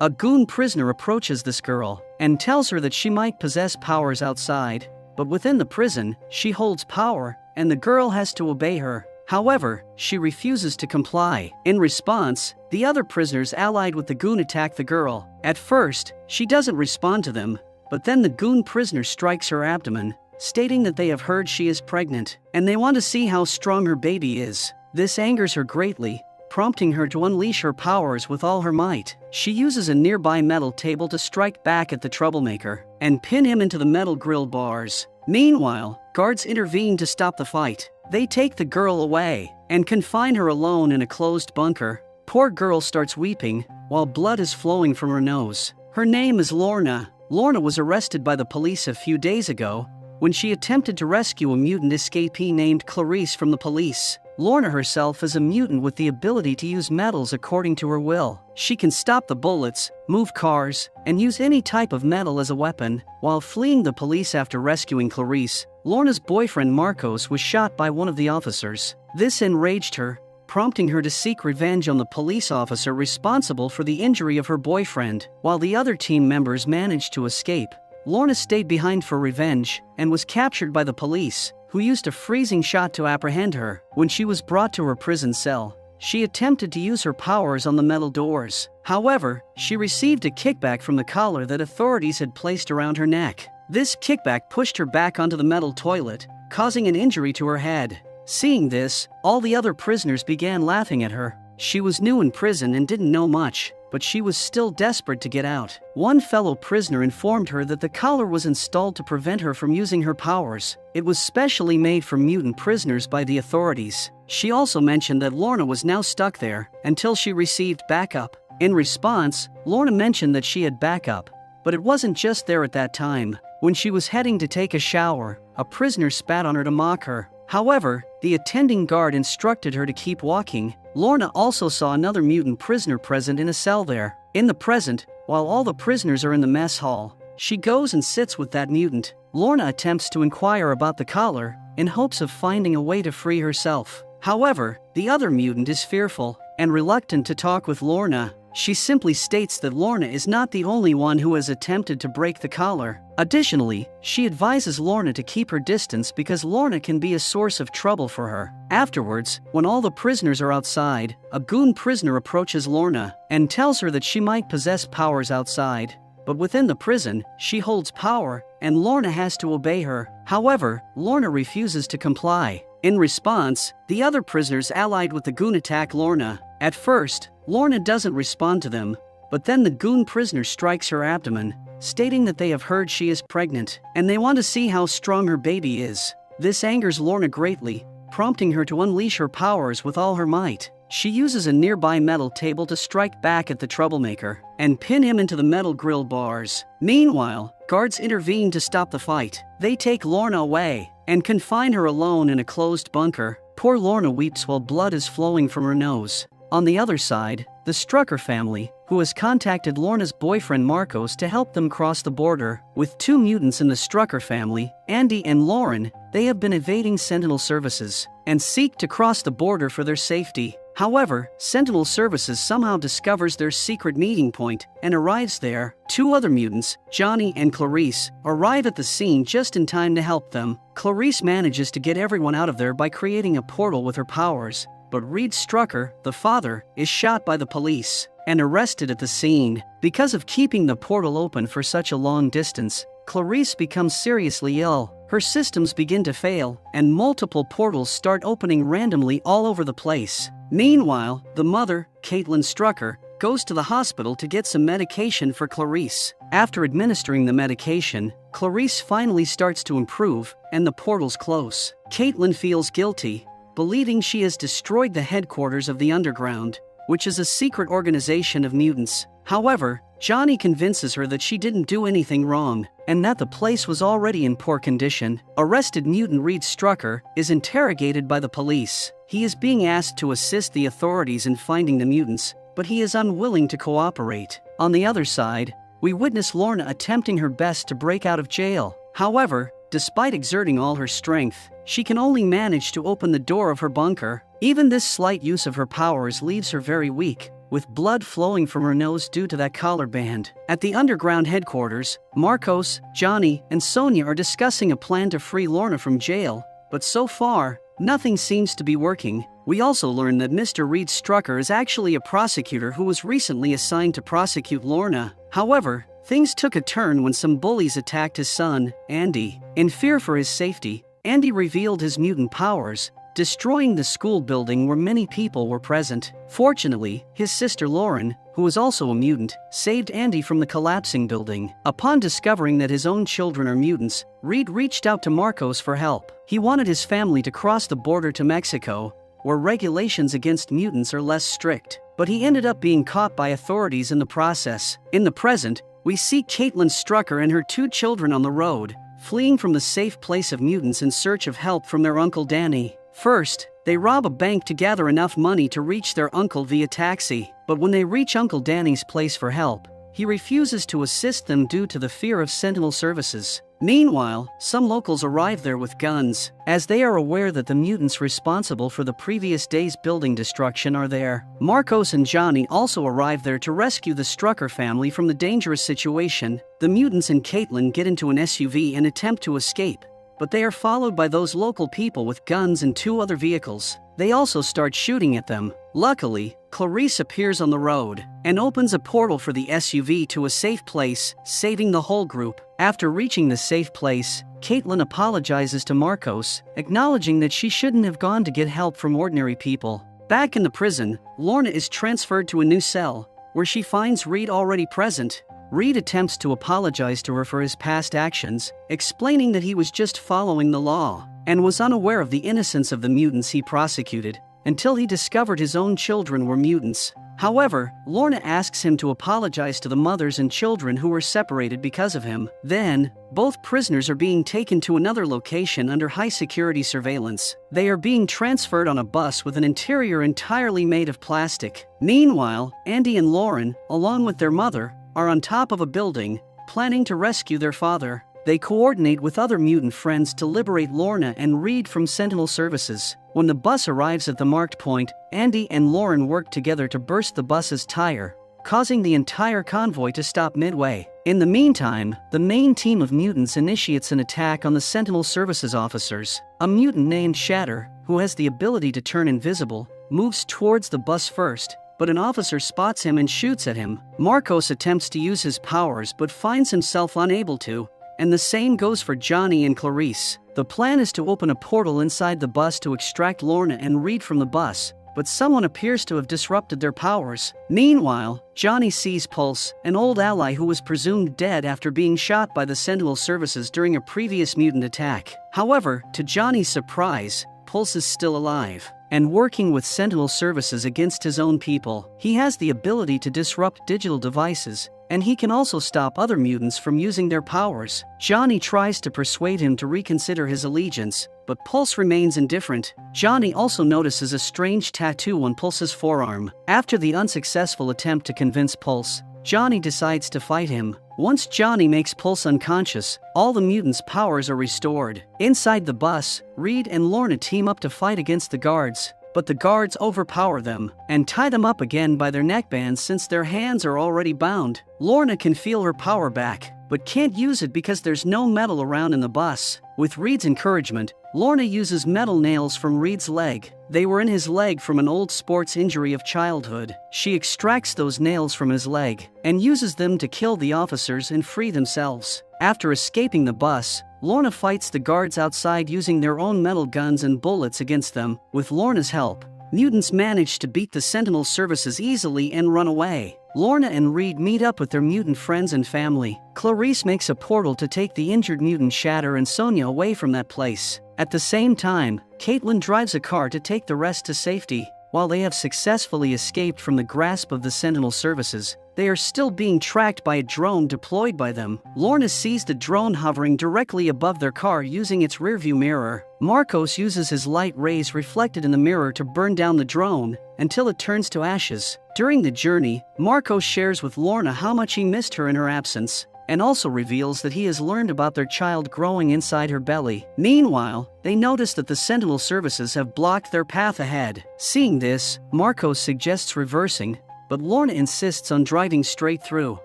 a goon prisoner approaches this girl and tells her that she might possess powers outside, but within the prison, she holds power and the girl has to obey her. However, she refuses to comply. In response, the other prisoners allied with the goon attack the girl. At first, she doesn't respond to them, but then the goon prisoner strikes her abdomen, stating that they have heard she is pregnant, and they want to see how strong her baby is. This angers her greatly, prompting her to unleash her powers with all her might. She uses a nearby metal table to strike back at the troublemaker and pin him into the metal grill bars. Meanwhile, guards intervene to stop the fight. They take the girl away and confine her alone in a closed bunker. Poor girl starts weeping while blood is flowing from her nose. Her name is Lorna. Lorna was arrested by the police a few days ago when she attempted to rescue a mutant escapee named Clarice from the police. Lorna herself is a mutant with the ability to use metals according to her will. She can stop the bullets, move cars, and use any type of metal as a weapon. While fleeing the police after rescuing Clarice, Lorna's boyfriend Marcos was shot by one of the officers. This enraged her, prompting her to seek revenge on the police officer responsible for the injury of her boyfriend. While the other team members managed to escape, Lorna stayed behind for revenge and was captured by the police, who used a freezing shot to apprehend her. When she was brought to her prison cell, she attempted to use her powers on the metal doors. However, she received a kickback from the collar that authorities had placed around her neck. This kickback pushed her back onto the metal toilet, causing an injury to her head. Seeing this, all the other prisoners began laughing at her. She was new in prison and didn't know much, but she was still desperate to get out. One fellow prisoner informed her that the collar was installed to prevent her from using her powers. It was specially made for mutant prisoners by the authorities. She also mentioned that Lorna was now stuck there until she received backup. In response, Lorna mentioned that she had backup, but it wasn't just there at that time. When she was heading to take a shower, a prisoner spat on her to mock her. However, the attending guard instructed her to keep walking. Lorna also saw another mutant prisoner present in a cell there. In the present, while all the prisoners are in the mess hall, she goes and sits with that mutant. Lorna attempts to inquire about the collar in hopes of finding a way to free herself. However, the other mutant is fearful and reluctant to talk with Lorna. She simply states that Lorna is not the only one who has attempted to break the collar. Additionally, she advises Lorna to keep her distance because Lorna can be a source of trouble for her. Afterwards, when all the prisoners are outside, a goon prisoner approaches Lorna and tells her that she might possess powers outside, but within the prison, she holds power and Lorna has to obey her. However, Lorna refuses to comply. In response, the other prisoners allied with the goon attack Lorna. At first, Lorna doesn't respond to them, but then the goon prisoner strikes her abdomen, stating that they have heard she is pregnant, and they want to see how strong her baby is. This angers Lorna greatly, prompting her to unleash her powers with all her might. She uses a nearby metal table to strike back at the troublemaker and pin him into the metal grill bars. Meanwhile, guards intervene to stop the fight. They take Lorna away and confine her alone in a closed bunker. Poor Lorna weeps while blood is flowing from her nose. On the other side, the Strucker family, who has contacted Lorna's boyfriend Marcos to help them cross the border. With two mutants in the Strucker family, Andy and Lauren, they have been evading Sentinel services and seek to cross the border for their safety. However, Sentinel Services somehow discovers their secret meeting point and arrives there. Two other mutants, Johnny and Clarice, arrive at the scene just in time to help them. Clarice manages to get everyone out of there by creating a portal with her powers, but Reed Strucker, the father, is shot by the police and arrested at the scene. Because of keeping the portal open for such a long distance, Clarice becomes seriously ill. Her systems begin to fail, and multiple portals start opening randomly all over the place. Meanwhile, the mother, Caitlin Strucker, goes to the hospital to get some medication for Clarice. After administering the medication, Clarice finally starts to improve, and the portals close. Caitlin feels guilty, believing she has destroyed the headquarters of the Underground, which is a secret organization of mutants. However, Johnny convinces her that she didn't do anything wrong, and that the place was already in poor condition. Arrested mutant Reed Strucker is interrogated by the police. He is being asked to assist the authorities in finding the mutants, but he is unwilling to cooperate. On the other side, we witness Lorna attempting her best to break out of jail. However, despite exerting all her strength, she can only manage to open the door of her bunker. Even this slight use of her powers leaves her very weak, with blood flowing from her nose due to that collar band. At the underground headquarters, Marcos, Johnny, and Sonia are discussing a plan to free Lorna from jail, but so far, nothing seems to be working. We also learn that Mr. Reed Strucker is actually a prosecutor who was recently assigned to prosecute Lorna. However, things took a turn when some bullies attacked his son, Andy. In fear for his safety, Andy revealed his mutant powers, destroying the school building where many people were present. Fortunately, his sister Lauren, who was also a mutant, saved Andy from the collapsing building. Upon discovering that his own children are mutants, Reed reached out to Marcos for help. He wanted his family to cross the border to Mexico, where regulations against mutants are less strict. But he ended up being caught by authorities in the process. In the present, we see Caitlin Strucker and her 2 children on the road, fleeing from the safe place of mutants in search of help from their Uncle Danny. First, they rob a bank to gather enough money to reach their uncle via taxi. But when they reach Uncle Danny's place for help, he refuses to assist them due to the fear of Sentinel services. Meanwhile, some locals arrive there with guns, as they are aware that the mutants responsible for the previous day's building destruction are there. Marcos and Johnny also arrive there to rescue the Strucker family from the dangerous situation. The mutants and Caitlin get into an SUV and attempt to escape, but they are followed by those local people with guns and 2 other vehicles. They also start shooting at them. Luckily, Clarice appears on the road and opens a portal for the SUV to a safe place, saving the whole group. After reaching the safe place, Caitlin apologizes to Marcos, acknowledging that she shouldn't have gone to get help from ordinary people. Back in the prison, Lorna is transferred to a new cell, where she finds Reed already present. Reed attempts to apologize to her for his past actions, explaining that he was just following the law and was unaware of the innocence of the mutants he prosecuted until he discovered his own children were mutants. However, Lorna asks him to apologize to the mothers and children who were separated because of him. Then, both prisoners are being taken to another location under high-security surveillance. They are being transferred on a bus with an interior entirely made of plastic. Meanwhile, Andy and Lauren, along with their mother, are on top of a building, planning to rescue their father. They coordinate with other mutant friends to liberate Lorna and Reed from Sentinel services. When the bus arrives at the marked point, Andy and Lauren work together to burst the bus's tire, causing the entire convoy to stop midway. In the meantime, the main team of mutants initiates an attack on the Sentinel services officers. A mutant named Shatter, who has the ability to turn invisible, moves towards the bus first, but an officer spots him and shoots at him. Marcos attempts to use his powers but finds himself unable to, and the same goes for Johnny and Clarice. The plan is to open a portal inside the bus to extract Lorna and Reed from the bus, but someone appears to have disrupted their powers. Meanwhile, Johnny sees Pulse, an old ally who was presumed dead after being shot by the Sentinel services during a previous mutant attack. However, to Johnny's surprise, Pulse is still alive and working with Sentinel services against his own people. He has the ability to disrupt digital devices, and he can also stop other mutants from using their powers. Johnny tries to persuade him to reconsider his allegiance, but Pulse remains indifferent. Johnny also notices a strange tattoo on Pulse's forearm. After the unsuccessful attempt to convince Pulse, Johnny decides to fight him. Once Johnny makes Pulse unconscious, all the mutants' powers are restored. Inside the bus, Reed and Lorna team up to fight against the guards, but the guards overpower them and tie them up again by their neckbands since their hands are already bound. Lorna can feel her power back, but can't use it because there's no metal around in the bus. With Reed's encouragement, Lorna uses metal nails from Reed's leg. They were in his leg from an old sports injury of childhood. She extracts those nails from his leg and uses them to kill the officers and free themselves. After escaping the bus, Lorna fights the guards outside using their own metal guns and bullets against them. With Lorna's help, mutants manage to beat the Sentinel services easily and run away. Lorna and Reed meet up with their mutant friends and family. Clarice makes a portal to take the injured mutant Shatter and Sonia away from that place. At the same time, Caitlin drives a car to take the rest to safety. While they have successfully escaped from the grasp of the Sentinel services, they are still being tracked by a drone deployed by them. Lorna sees the drone hovering directly above their car using its rearview mirror. Marcos uses his light rays reflected in the mirror to burn down the drone until it turns to ashes. During the journey, Marcos shares with Lorna how much he missed her in her absence, and also reveals that he has learned about their child growing inside her belly. Meanwhile, they notice that the Sentinel services have blocked their path ahead. Seeing this, Marcos suggests reversing, but Lorna insists on driving straight through.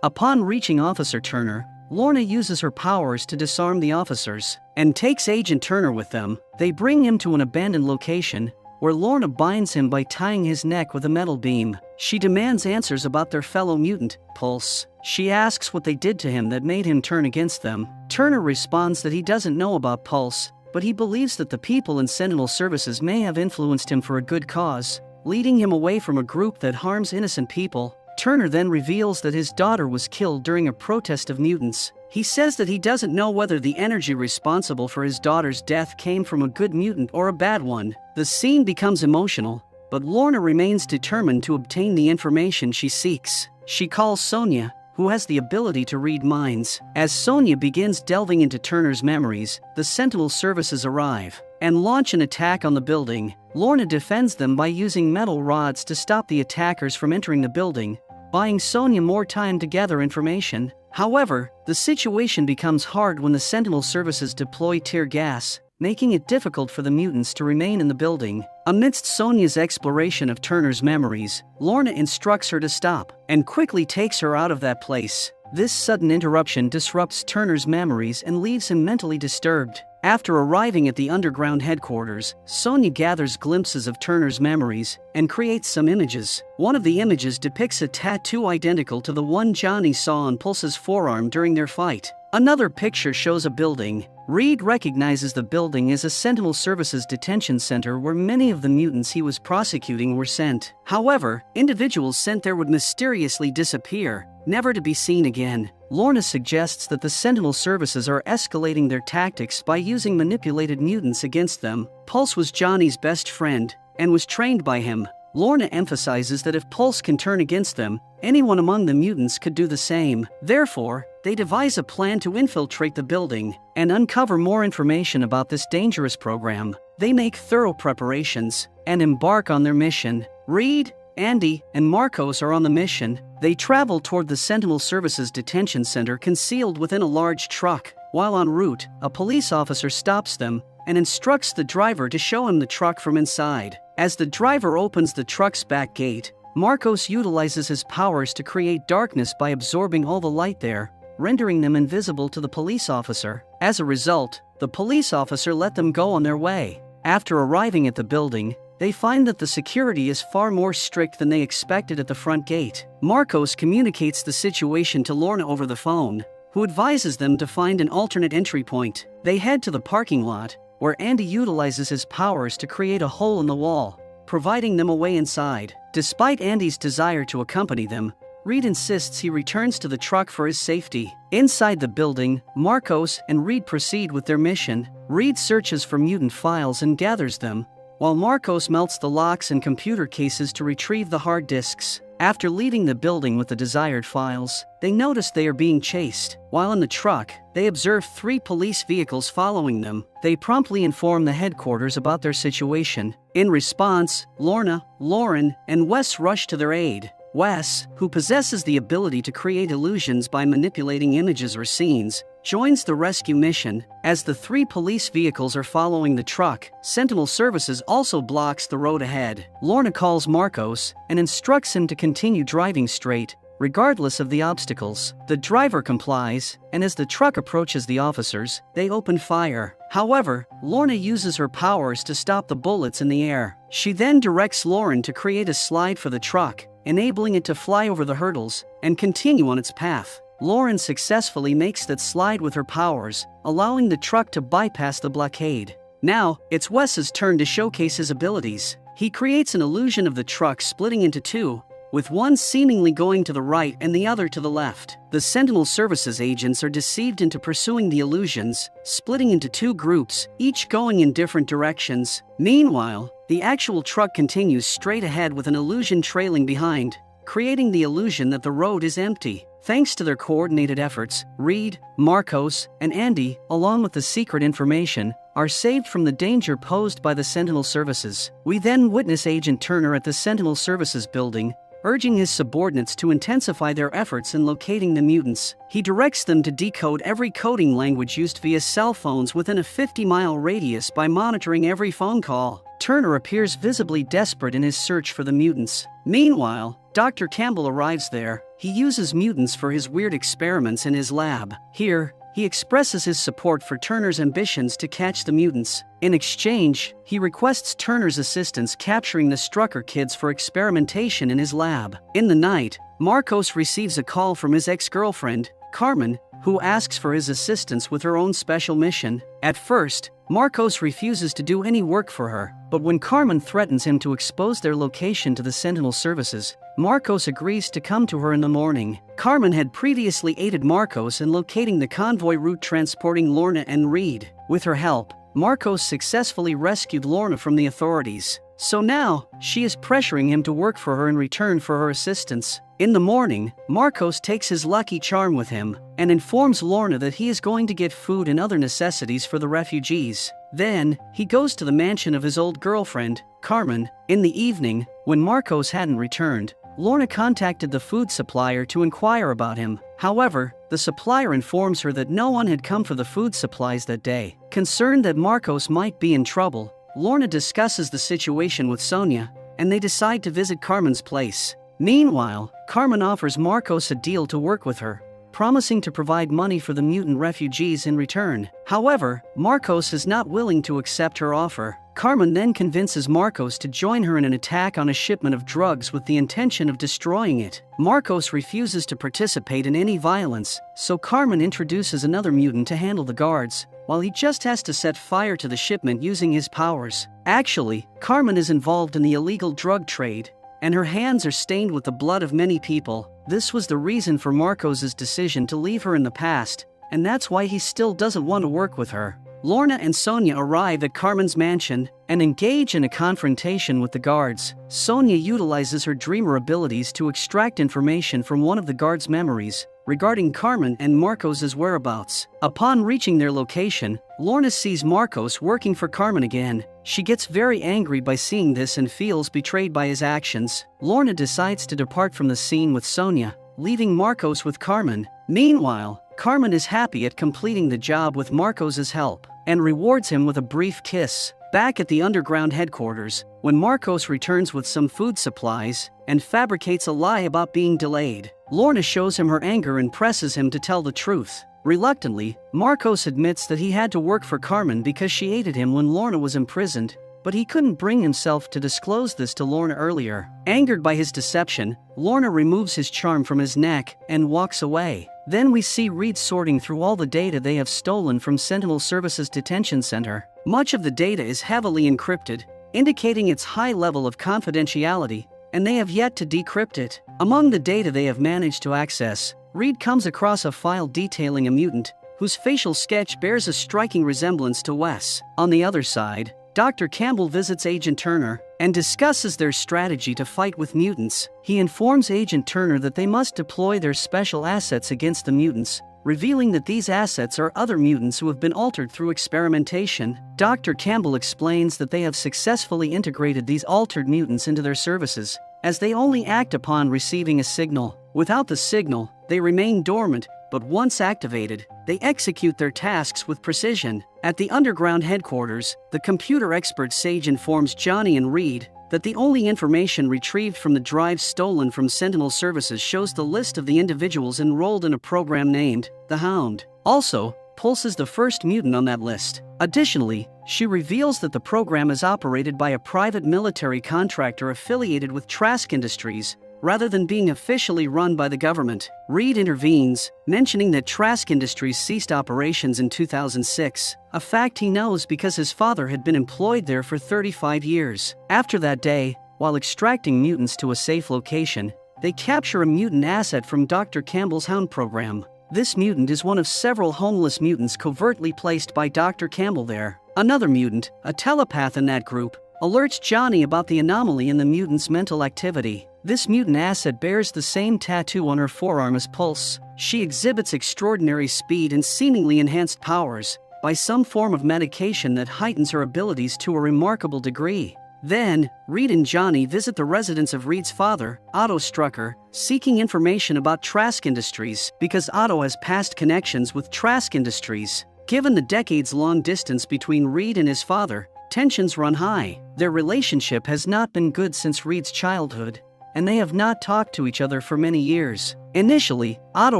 Upon reaching Officer Turner, Lorna uses her powers to disarm the officers and takes Agent Turner with them. They bring him to an abandoned location where Lorna binds him by tying his neck with a metal beam. She demands answers about their fellow mutant, Pulse. She asks what they did to him that made him turn against them. Turner responds that he doesn't know about Pulse, but he believes that the people in Sentinel Services may have influenced him for a good cause, leading him away from a group that harms innocent people. Turner then reveals that his daughter was killed during a protest of mutants. He says that he doesn't know whether the energy responsible for his daughter's death came from a good mutant or a bad one. The scene becomes emotional, but Lorna remains determined to obtain the information she seeks. She calls Sonia, who has the ability to read minds. As Sonia begins delving into Turner's memories, the Sentinel Services arrive and launch an attack on the building. Lorna defends them by using metal rods to stop the attackers from entering the building, buying Sonia more time to gather information. However, the situation becomes hard when the Sentinel Services deploy tear gas, making it difficult for the mutants to remain in the building. Amidst Sonia's exploration of Turner's memories, Lorna instructs her to stop and quickly takes her out of that place. This sudden interruption disrupts Turner's memories and leaves him mentally disturbed. After arriving at the underground headquarters, Sonia gathers glimpses of Turner's memories and creates some images. One of the images depicts a tattoo identical to the one Johnny saw on Pulse's forearm during their fight. Another picture shows a building. Reed recognizes the building as a Sentinel Services detention center where many of the mutants he was prosecuting were sent. However, individuals sent there would mysteriously disappear, never to be seen again. Lorna suggests that the Sentinel Services are escalating their tactics by using manipulated mutants against them. Pulse was Johnny's best friend and was trained by him. Lorna emphasizes that if Pulse can turn against them, anyone among the mutants could do the same. Therefore, they devise a plan to infiltrate the building and uncover more information about this dangerous program. They make thorough preparations and embark on their mission. Reed, Andy, and Marcos are on the mission. They travel toward the Sentinel Services detention center concealed within a large truck. While en route, a police officer stops them and instructs the driver to show him the truck from inside. As the driver opens the truck's back gate, Marcos utilizes his powers to create darkness by absorbing all the light there, rendering them invisible to the police officer. As a result, the police officer let them go on their way. After arriving at the building, they find that the security is far more strict than they expected at the front gate. Marcos communicates the situation to Lorna over the phone, who advises them to find an alternate entry point. They head to the parking lot, where Andy utilizes his powers to create a hole in the wall, providing them a way inside. Despite Andy's desire to accompany them, Reed insists he returns to the truck for his safety. Inside the building, Marcos and Reed proceed with their mission. Reed searches for mutant files and gathers them, while Marcos melts the locks and computer cases to retrieve the hard disks. After leaving the building with the desired files, they notice they are being chased. While in the truck, they observe 3 police vehicles following them. They promptly inform the headquarters about their situation. In response, Lorna, Lauren, and Wes rush to their aid. Wes, who possesses the ability to create illusions by manipulating images or scenes, joins the rescue mission. As the 3 police vehicles are following the truck, Sentinel Services also blocks the road ahead. Lorna calls Marcos and instructs him to continue driving straight, regardless of the obstacles. The driver complies, and as the truck approaches the officers, they open fire. However, Lorna uses her powers to stop the bullets in the air. She then directs Lauren to create a slide for the truck, enabling it to fly over the hurdles and continue on its path. Lauren successfully makes that slide with her powers, allowing the truck to bypass the blockade. Now, it's Wes's turn to showcase his abilities. He creates an illusion of the truck splitting into 2, with one seemingly going to the right and the other to the left. The Sentinel Services agents are deceived into pursuing the illusions, splitting into 2 groups, each going in different directions. Meanwhile, the actual truck continues straight ahead with an illusion trailing behind, creating the illusion that the road is empty. Thanks to their coordinated efforts, Reed, Marcos, and Andy, along with the secret information, are saved from the danger posed by the Sentinel Services. We then witness Agent Turner at the Sentinel Services building, urging his subordinates to intensify their efforts in locating the mutants. He directs them to decode every coding language used via cell phones within a 50-mile radius by monitoring every phone call. Turner appears visibly desperate in his search for the mutants. Meanwhile, Dr. Campbell arrives there. He uses mutants for his weird experiments in his lab. Here, he expresses his support for Turner's ambitions to catch the mutants. In exchange, he requests Turner's assistance capturing the Strucker kids for experimentation in his lab. In the night, Marcos receives a call from his ex-girlfriend, Carmen, who asks for his assistance with her own special mission. At first, Marcos refuses to do any work for her, but when Carmen threatens him to expose their location to the Sentinel services, Marcos agrees to come to her in the morning. Carmen had previously aided Marcos in locating the convoy route transporting Lorna and Reed. With her help, Marcos successfully rescued Lorna from the authorities. So now, she is pressuring him to work for her in return for her assistance. In the morning, Marcos takes his lucky charm with him and informs Lorna that he is going to get food and other necessities for the refugees. Then, he goes to the mansion of his old girlfriend, Carmen. In the evening, when Marcos hadn't returned, Lorna contacted the food supplier to inquire about him. However, the supplier informs her that no one had come for the food supplies that day. Concerned that Marcos might be in trouble, Lorna discusses the situation with Sonia, and they decide to visit Carmen's place. Meanwhile, Carmen offers Marcos a deal to work with her, promising to provide money for the mutant refugees in return. However, Marcos is not willing to accept her offer. Carmen then convinces Marcos to join her in an attack on a shipment of drugs with the intention of destroying it. Marcos refuses to participate in any violence, so Carmen introduces another mutant to handle the guards, while he just has to set fire to the shipment using his powers. Actually, Carmen is involved in the illegal drug trade, and her hands are stained with the blood of many people. This was the reason for Marcos's decision to leave her in the past, and that's why he still doesn't want to work with her. Lorna and Sonia arrive at Carmen's mansion and engage in a confrontation with the guards. Sonia utilizes her dreamer abilities to extract information from one of the guards' memories regarding Carmen and Marcos's whereabouts. Upon reaching their location, Lorna sees Marcos working for Carmen again. She gets very angry by seeing this and feels betrayed by his actions. Lorna decides to depart from the scene with Sonia, leaving Marcos with Carmen. Meanwhile, Carmen is happy at completing the job with Marcos's help and rewards him with a brief kiss. Back at the underground headquarters, when Marcos returns with some food supplies and fabricates a lie about being delayed, Lorna shows him her anger and presses him to tell the truth. Reluctantly, Marcos admits that he had to work for Carmen because she aided him when Lorna was imprisoned, but he couldn't bring himself to disclose this to Lorna earlier. Angered by his deception, Lorna removes his charm from his neck and walks away. Then we see Reed sorting through all the data they have stolen from Sentinel Services Detention Center. Much of the data is heavily encrypted, indicating its high level of confidentiality, and they have yet to decrypt it. Among the data they have managed to access, Reed comes across a file detailing a mutant whose facial sketch bears a striking resemblance to Wes. On the other side, Dr. Campbell visits Agent Turner and discusses their strategy to fight with mutants. He informs Agent Turner that they must deploy their special assets against the mutants, revealing that these assets are other mutants who have been altered through experimentation. Dr. Campbell explains that they have successfully integrated these altered mutants into their services, as they only act upon receiving a signal. Without the signal, they remain dormant, but once activated, they execute their tasks with precision. At the underground headquarters, the computer expert Sage informs Johnny and Reed that the only information retrieved from the drive stolen from Sentinel Services shows the list of the individuals enrolled in a program named The Hound. Also, Pulse is the first mutant on that list. Additionally, she reveals that the program is operated by a private military contractor affiliated with Trask Industries, rather than being officially run by the government. Reed intervenes, mentioning that Trask Industries ceased operations in 2006, a fact he knows because his father had been employed there for 35 years. After that day, while extracting mutants to a safe location, they capture a mutant asset from Dr. Campbell's Hound program. This mutant is one of several homeless mutants covertly placed by Dr. Campbell there. Another mutant, a telepath in that group, alerts Johnny about the anomaly in the mutant's mental activity. This mutant asset bears the same tattoo on her forearm as Pulse. She exhibits extraordinary speed and seemingly enhanced powers by some form of medication that heightens her abilities to a remarkable degree. Then, Reed and Johnny visit the residence of Reed's father, Otto Strucker, seeking information about Trask Industries because Otto has past connections with Trask Industries. Given the decades-long distance between Reed and his father, tensions run high. Their relationship has not been good since Reed's childhood, and they have not talked to each other for many years. Initially, Otto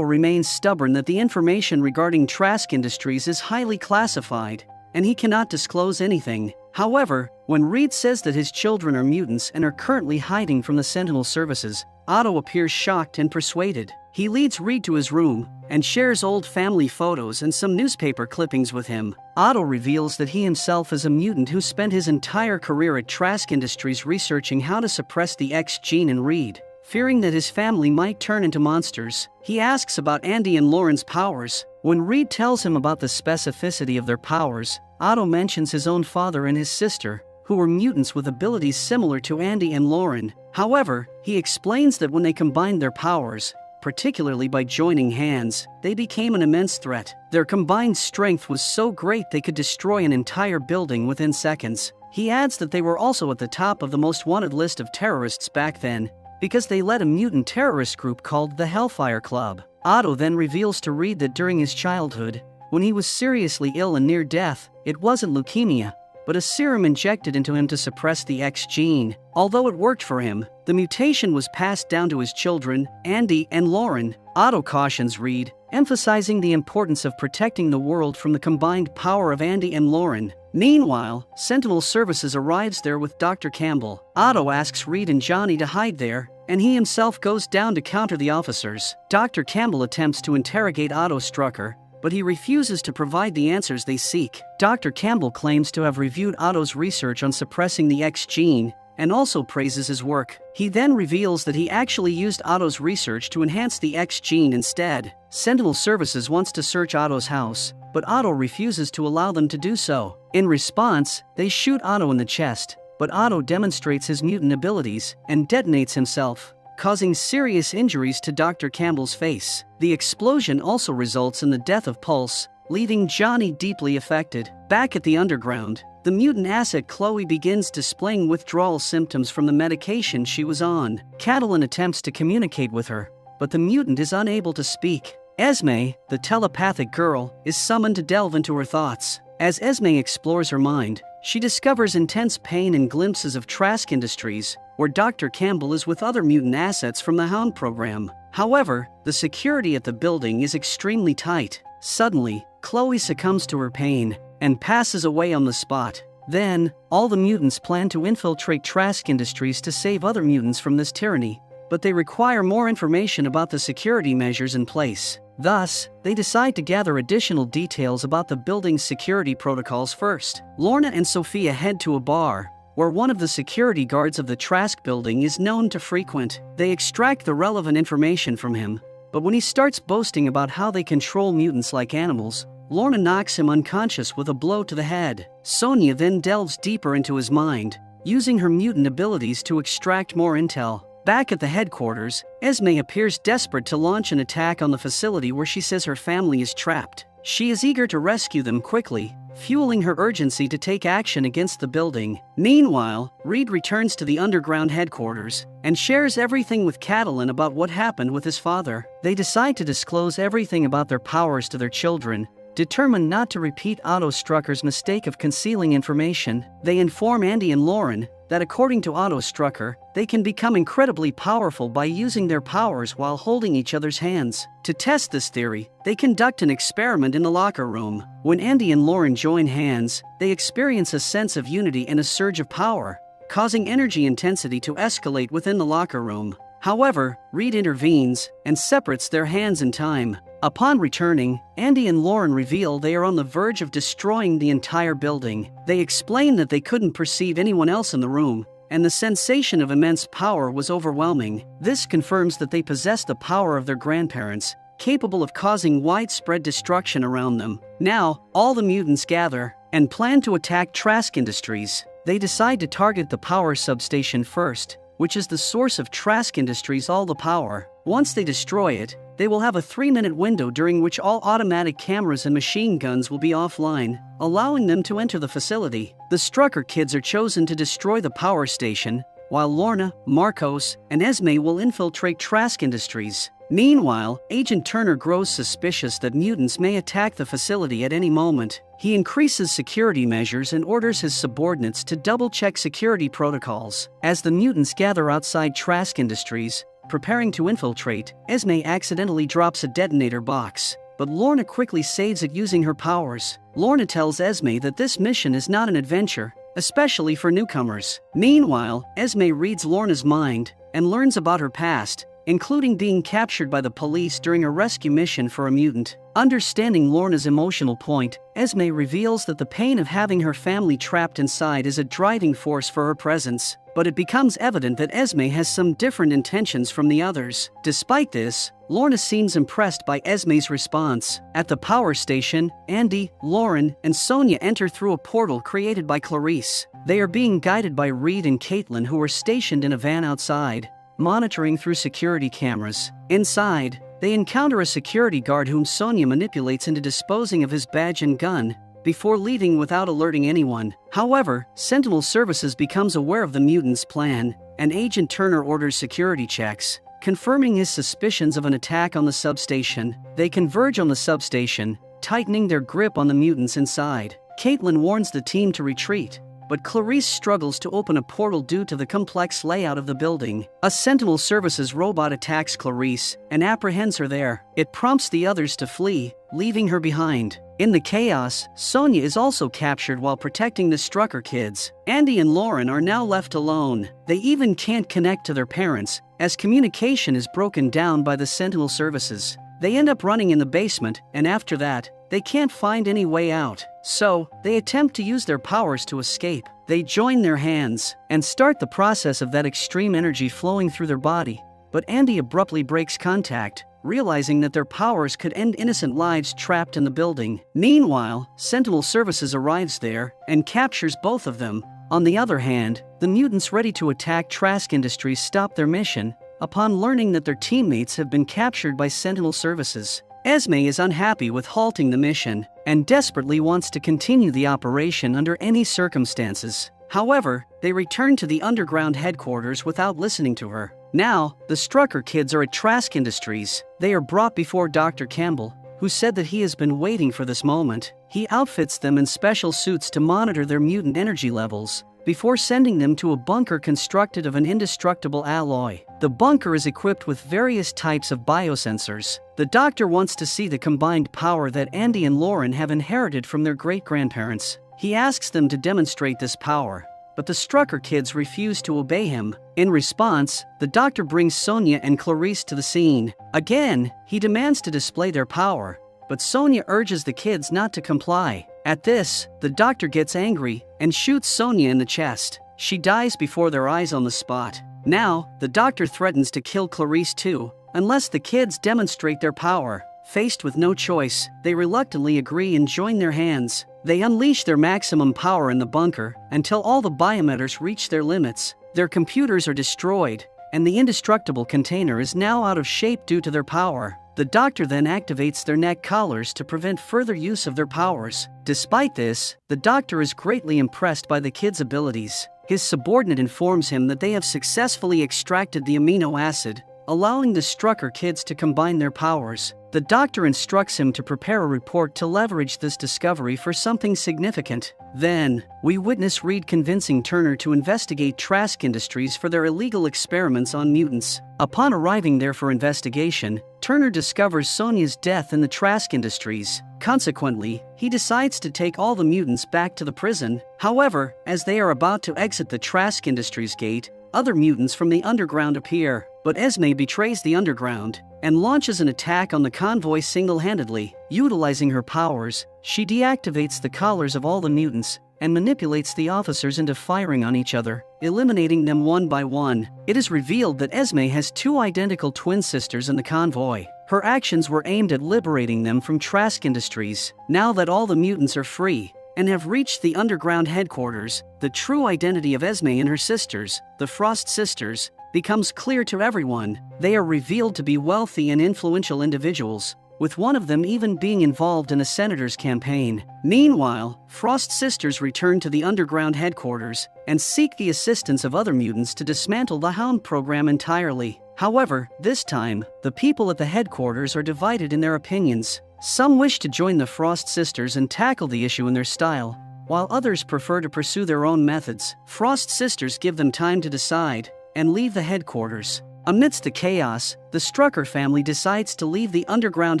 remains stubborn that the information regarding Trask Industries is highly classified, and he cannot disclose anything. However, when Reed says that his children are mutants and are currently hiding from the Sentinel services, Otto appears shocked and persuaded. He leads Reed to his room and shares old family photos and some newspaper clippings with him. Otto reveals that he himself is a mutant who spent his entire career at Trask Industries researching how to suppress the X gene in Reed. Fearing that his family might turn into monsters, he asks about Andy and Lauren's powers. When Reed tells him about the specificity of their powers, Otto mentions his own father and his sister, who were mutants with abilities similar to Andy and Lauren. However, he explains that when they combined their powers, particularly by joining hands, they became an immense threat. Their combined strength was so great they could destroy an entire building within seconds. He adds that they were also at the top of the most wanted list of terrorists back then, because they led a mutant terrorist group called the Hellfire Club. Otto then reveals to Reed that during his childhood, when he was seriously ill and near death, it wasn't leukemia, but a serum injected into him to suppress the X gene. Although it worked for him, the mutation was passed down to his children, Andy and Lauren. Otto cautions Reed, emphasizing the importance of protecting the world from the combined power of Andy and Lauren. Meanwhile, Sentinel Services arrives there with Dr. Campbell. Otto asks Reed and Johnny to hide there, and he himself goes down to counter the officers. Dr. Campbell attempts to interrogate Otto Strucker, but he refuses to provide the answers they seek. Dr. Campbell claims to have reviewed Otto's research on suppressing the X gene, and also praises his work. He then reveals that he actually used Otto's research to enhance the X gene instead. Sentinel Services wants to search Otto's house, but Otto refuses to allow them to do so. In response, they shoot Otto in the chest, but Otto demonstrates his mutant abilities and detonates himself, causing serious injuries to Dr. Campbell's face. The explosion also results in the death of Pulse, leaving Johnny deeply affected. Back at the underground, the mutant asset Chloe begins displaying withdrawal symptoms from the medication she was on. Catalan attempts to communicate with her, but the mutant is unable to speak. Esme, the telepathic girl, is summoned to delve into her thoughts. As Esme explores her mind, she discovers intense pain and glimpses of Trask Industries, where Dr. Campbell is with other mutant assets from the Hound program. However, the security at the building is extremely tight. Suddenly, Chloe succumbs to her pain and passes away on the spot. Then, all the mutants plan to infiltrate Trask Industries to save other mutants from this tyranny, but they require more information about the security measures in place. Thus, they decide to gather additional details about the building's security protocols first. Lorna and Sophia head to a bar, where one of the security guards of the Trask building is known to frequent. They extract the relevant information from him, but when he starts boasting about how they control mutants like animals, Lorna knocks him unconscious with a blow to the head. Sonia then delves deeper into his mind, using her mutant abilities to extract more intel. Back at the headquarters, Esme appears desperate to launch an attack on the facility where she says her family is trapped. She is eager to rescue them quickly, fueling her urgency to take action against the building. Meanwhile, Reed returns to the underground headquarters and shares everything with Catalan about what happened with his father. They decide to disclose everything about their powers to their children, determined not to repeat Otto Strucker's mistake of concealing information. They inform Andy and Lauren that according to Otto Strucker, they can become incredibly powerful by using their powers while holding each other's hands. To test this theory, they conduct an experiment in the locker room. When Andy and Lauren join hands, they experience a sense of unity and a surge of power, causing energy intensity to escalate within the locker room. However, Reed intervenes and separates their hands in time. Upon returning, Andy and Lauren reveal they are on the verge of destroying the entire building. They explain that they couldn't perceive anyone else in the room, and the sensation of immense power was overwhelming. This confirms that they possess the power of their grandparents, capable of causing widespread destruction around them. Now, all the mutants gather and plan to attack Trask Industries. They decide to target the power substation first, which is the source of Trask Industries' all the power. Once they destroy it, they will have a 3-minute window during which all automatic cameras and machine guns will be offline, allowing them to enter the facility. The Strucker kids are chosen to destroy the power station, while Lorna, Marcos, and Esme will infiltrate Trask Industries. Meanwhile, Agent Turner grows suspicious that mutants may attack the facility at any moment. He increases security measures and orders his subordinates to double-check security protocols. As the mutants gather outside Trask Industries, preparing to infiltrate, Esme accidentally drops a detonator box, but Lorna quickly saves it using her powers. Lorna tells Esme that this mission is not an adventure, especially for newcomers. Meanwhile, Esme reads Lorna's mind and learns about her past, including being captured by the police during a rescue mission for a mutant. Understanding Lorna's emotional point, Esme reveals that the pain of having her family trapped inside is a driving force for her presence, but it becomes evident that Esme has some different intentions from the others. Despite this, Lorna seems impressed by Esme's response. At the power station, Andy, Lauren, and Sonia enter through a portal created by Clarice. They are being guided by Reed and Caitlin, who are stationed in a van outside, monitoring through security cameras. Inside, they encounter a security guard whom Sonia manipulates into disposing of his badge and gun before leaving without alerting anyone. However, Sentinel Services becomes aware of the mutants' plan, and Agent Turner orders security checks, confirming his suspicions of an attack on the substation. They converge on the substation, tightening their grip on the mutants inside. Caitlin warns the team to retreat, but Clarice struggles to open a portal due to the complex layout of the building. A Sentinel Services robot attacks Clarice and apprehends her there. It prompts the others to flee, leaving her behind. In the chaos, Sonia is also captured while protecting the Strucker kids. Andy and Lauren are now left alone. They even can't connect to their parents, as communication is broken down by the Sentinel Services. They end up running in the basement, and after that, they can't find any way out. So, they attempt to use their powers to escape. They join their hands and start the process of that extreme energy flowing through their body. But Andy abruptly breaks contact, realizing that their powers could end innocent lives trapped in the building. Meanwhile, Sentinel Services arrives there and captures both of them. On the other hand, the mutants ready to attack Trask Industries stop their mission upon learning that their teammates have been captured by Sentinel Services. Esme is unhappy with halting the mission and desperately wants to continue the operation under any circumstances. However, they return to the underground headquarters without listening to her. Now, the Strucker kids are at Trask Industries. They are brought before Dr. Campbell, who said that he has been waiting for this moment. He outfits them in special suits to monitor their mutant energy levels, before sending them to a bunker constructed of an indestructible alloy. The bunker is equipped with various types of biosensors. The doctor wants to see the combined power that Andy and Lauren have inherited from their great-grandparents. He asks them to demonstrate this power, but the Strucker kids refuse to obey him. In response, the doctor brings Sonia and Clarice to the scene. Again, he demands to display their power, but Sonia urges the kids not to comply. At this, the doctor gets angry and shoots Sonia in the chest. She dies before their eyes on the spot. Now, the doctor threatens to kill Clarice too, unless the kids demonstrate their power. Faced with no choice, they reluctantly agree and join their hands. They unleash their maximum power in the bunker until all the biometers reach their limits. Their computers are destroyed, and the indestructible container is now out of shape due to their power. The doctor then activates their neck collars to prevent further use of their powers. Despite this, the doctor is greatly impressed by the kids' abilities. His subordinate informs him that they have successfully extracted the amino acid, allowing the Strucker kids to combine their powers. The doctor instructs him to prepare a report to leverage this discovery for something significant. Then, we witness Reed convincing Turner to investigate Trask Industries for their illegal experiments on mutants. Upon arriving there for investigation, Turner discovers Sonia's death in the Trask Industries. Consequently, he decides to take all the mutants back to the prison. However, as they are about to exit the Trask Industries gate, other mutants from the underground appear. But Esme betrays the underground and launches an attack on the convoy single-handedly. Utilizing her powers, she deactivates the collars of all the mutants and manipulates the officers into firing on each other, eliminating them one by one. It is revealed that Esme has two identical twin sisters in the convoy. Her actions were aimed at liberating them from Trask Industries. Now that all the mutants are free and have reached the underground headquarters, the true identity of Esme and her sisters, the Frost sisters, becomes clear to everyone. They are revealed to be wealthy and influential individuals, with one of them even being involved in a senator's campaign. Meanwhile, Frost sisters return to the underground headquarters and seek the assistance of other mutants to dismantle the Hound program entirely. However, this time, the people at the headquarters are divided in their opinions. Some wish to join the Frost sisters and tackle the issue in their style, while others prefer to pursue their own methods. Frost sisters give them time to decide and leave the headquarters. Amidst the chaos, the Strucker family decides to leave the underground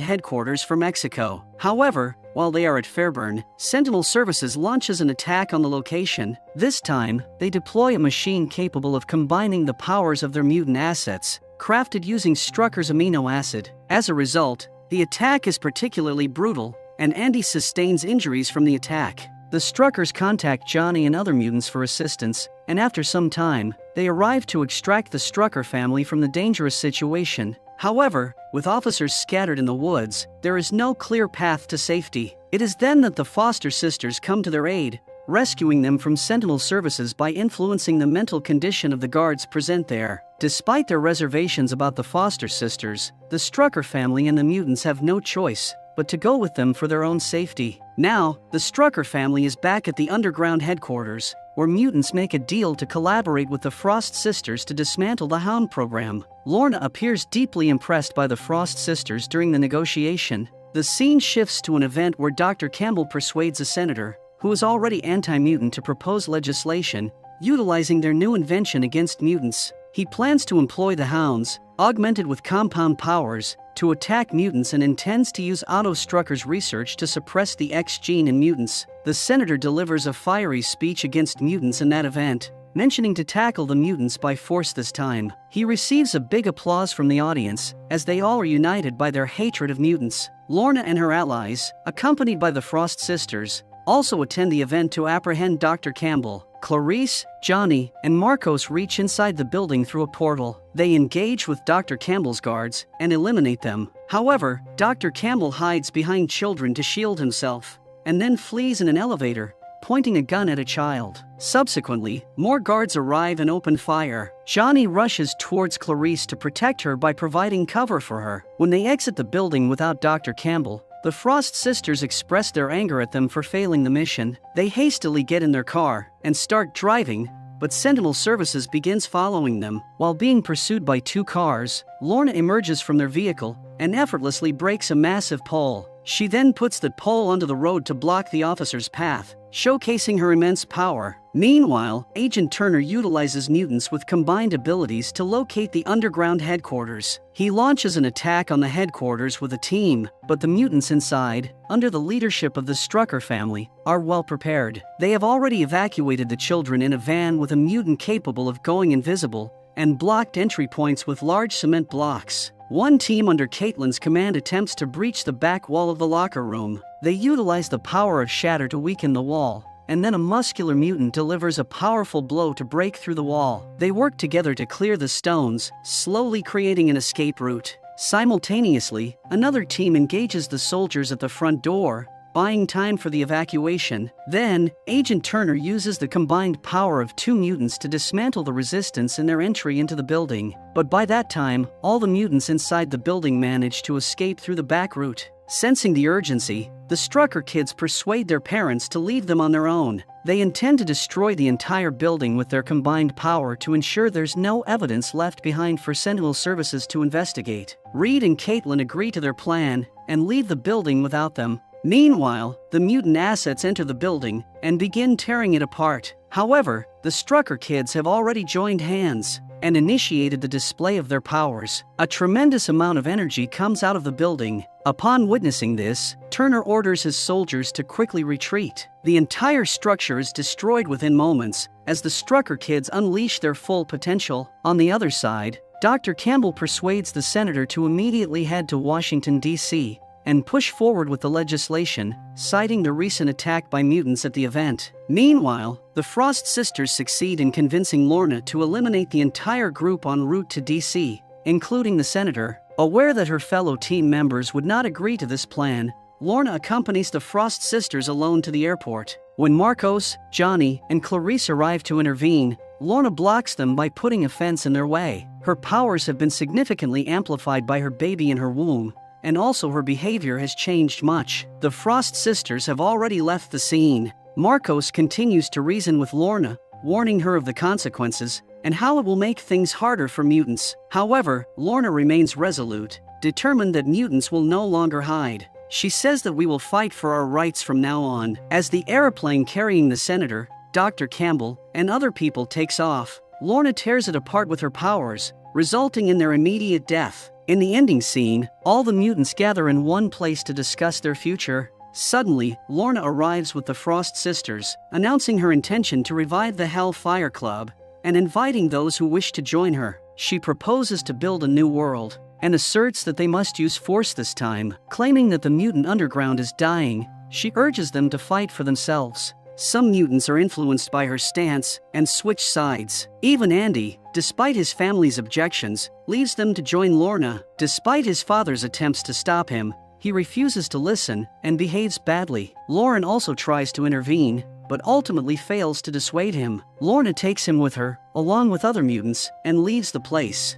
headquarters for Mexico. However, while they are at Fairburn, Sentinel Services launches an attack on the location. This time, they deploy a machine capable of combining the powers of their mutant assets, crafted using Strucker's amino acid. As a result, the attack is particularly brutal, and Andy sustains injuries from the attack. The Struckers contact Johnny and other mutants for assistance, and after some time, they arrive to extract the Strucker family from the dangerous situation. However, with officers scattered in the woods, there is no clear path to safety. It is then that the Foster sisters come to their aid, rescuing them from Sentinel Services by influencing the mental condition of the guards present there. Despite their reservations about the Foster sisters, the Strucker family and the mutants have no choice but to go with them for their own safety. Now, the Strucker family is back at the underground headquarters, where mutants make a deal to collaborate with the Frost sisters to dismantle the Hound program. Lorna appears deeply impressed by the Frost sisters during the negotiation. The scene shifts to an event where Dr. Campbell persuades a senator, who is already anti-mutant, to propose legislation, utilizing their new invention against mutants. He plans to employ the Hounds, augmented with compound powers, to attack mutants and intends to use Otto Strucker's research to suppress the X gene in mutants. The senator delivers a fiery speech against mutants in that event, mentioning to tackle the mutants by force this time. He receives a big applause from the audience, as they all are united by their hatred of mutants. Lorna and her allies, accompanied by the Frost sisters, also attend the event to apprehend Dr. Campbell. Clarice, Johnny, and Marcos reach inside the building through a portal. They engage with Dr. Campbell's guards and eliminate them. However, Dr. Campbell hides behind children to shield himself, and then flees in an elevator, pointing a gun at a child. Subsequently, more guards arrive and open fire. Johnny rushes towards Clarice to protect her by providing cover for her. When they exit the building without Dr. Campbell, the Frost sisters express their anger at them for failing the mission. They hastily get in their car and start driving, but Sentinel Services begins following them. While being pursued by two cars, Lorna emerges from their vehicle and effortlessly breaks a massive pole. She then puts the pole onto the road to block the officer's path, showcasing her immense power. Meanwhile, Agent Turner utilizes mutants with combined abilities to locate the underground headquarters. He launches an attack on the headquarters with a team, but the mutants inside, under the leadership of the Strucker family, are well prepared. They have already evacuated the children in a van with a mutant capable of going invisible, and blocked entry points with large cement blocks. One team under Caitlin's command attempts to breach the back wall of the locker room. They utilize the power of Shatter to weaken the wall, and then a muscular mutant delivers a powerful blow to break through the wall. They work together to clear the stones, slowly creating an escape route. Simultaneously, another team engages the soldiers at the front door, buying time for the evacuation. Then, Agent Turner uses the combined power of two mutants to dismantle the resistance in their entry into the building. But by that time, all the mutants inside the building manage to escape through the back route. Sensing the urgency, the Strucker kids persuade their parents to leave them on their own. They intend to destroy the entire building with their combined power to ensure there's no evidence left behind for Sentinel Services to investigate. Reed and Caitlin agree to their plan and leave the building without them. Meanwhile, the mutant assets enter the building and begin tearing it apart. However, the Strucker kids have already joined hands and initiated the display of their powers. A tremendous amount of energy comes out of the building. Upon witnessing this, Turner orders his soldiers to quickly retreat. The entire structure is destroyed within moments as the Strucker kids unleash their full potential. On the other side, Dr. Campbell persuades the senator to immediately head to Washington, D.C., and push forward with the legislation, citing the recent attack by mutants at the event. Meanwhile, the Frost sisters succeed in convincing Lorna to eliminate the entire group en route to DC, including the senator. Aware that her fellow team members would not agree to this plan, Lorna accompanies the Frost sisters alone to the airport. When Marcos, Johnny, and Clarice arrive to intervene, Lorna blocks them by putting a fence in their way. Her powers have been significantly amplified by her baby in her womb, and also her behavior has changed much. The Frost sisters have already left the scene. Marcos continues to reason with Lorna, warning her of the consequences, and how it will make things harder for mutants. However, Lorna remains resolute, determined that mutants will no longer hide. She says that we will fight for our rights from now on. As the airplane carrying the senator, Dr. Campbell, and other people takes off, Lorna tears it apart with her powers, resulting in their immediate death. In the ending scene, all the mutants gather in one place to discuss their future. Suddenly, Lorna arrives with the Frost Sisters, announcing her intention to revive the Hellfire Club and inviting those who wish to join her. She proposes to build a new world and asserts that they must use force this time. Claiming that the mutant underground is dying, she urges them to fight for themselves. Some mutants are influenced by her stance and switch sides. Even Andy, despite his family's objections, leaves them to join Lorna. Despite his father's attempts to stop him, he refuses to listen and behaves badly. Lauren also tries to intervene, but ultimately fails to dissuade him. Lorna takes him with her, along with other mutants, and leaves the place.